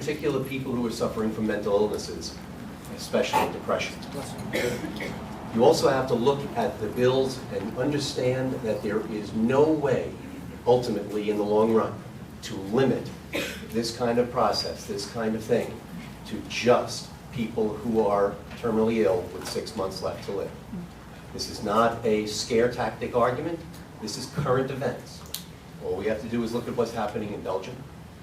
particular people who are suffering from mental illnesses, especially depression. You also have to look at the bills and understand that there is no way, ultimately in the long run, to limit this kind of process, this kind of thing, to just people who are terminally ill with 6 months left to live. This is not a scare tactic argument. This is current events. All we have to do is look at what's happening in Belgium,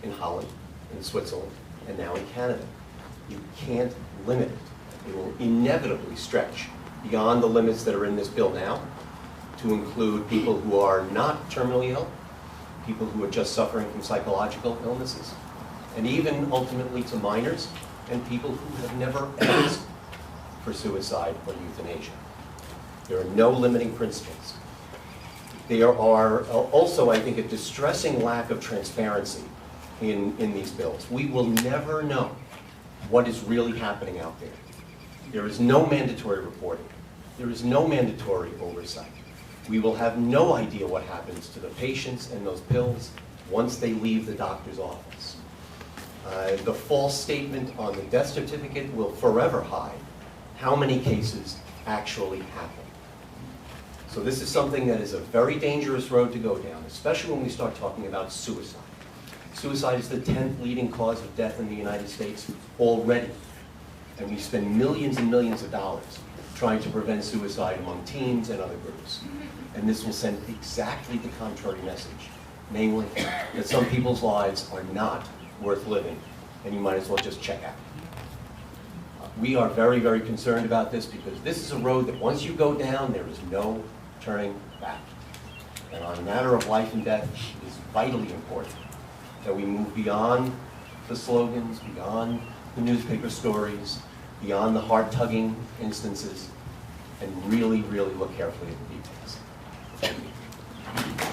in Holland, in Switzerland, and now in Canada. You can't limit it. It will inevitably stretch beyond the limits that are in this bill now to include people who are not terminally ill, people who are just suffering from psychological illnesses, and even ultimately to minors and people who have never asked for suicide or euthanasia. There are no limiting principles. There are also, I think, a distressing lack of transparency in these bills. We will never know what is really happening out there. There is no mandatory reporting. There is no mandatory oversight. We will have no idea what happens to the patients and those pills once they leave the doctor's office. The false statement on the death certificate will forever hide how many cases actually happen. So this is something that is a very dangerous road to go down, especially when we start talking about suicide. Suicide is the 10th leading cause of death in the United States already. And we spend millions and millions of dollars trying to prevent suicide among teens and other groups. And this will send exactly the contrary message, namely that some people's lives are not worth living, and you might as well just check out. We are very, very concerned about this because this is a road that once you go down, there is no turning back. And on a matter of life and death, it is vitally important that we move beyond the slogans, beyond the newspaper stories, beyond the heart-tugging instances, and really, really look carefully at the details. Thank you.